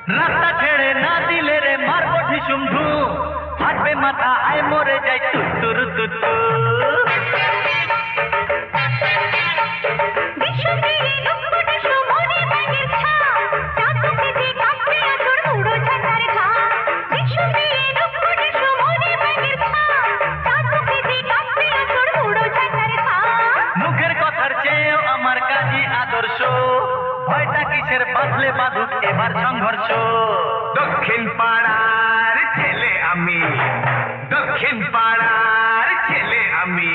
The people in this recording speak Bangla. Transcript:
রাস্তা ছেড়ে না দিলে রে মারবো ঢিসুম ঢুম, ফাটবে মাথা আয় মরে যাই তুত্তুর তুত্তু। মুখের কথার চেয়েও আমার কাজী আদর্শ, ভয়টা কিসের বাঁধলে বাঁধুক এবার সংঘর্ষ। দক্ষিণ পাড়ার ছেলে আমি, দক্ষিণ পাড়ার ছেলে আমি।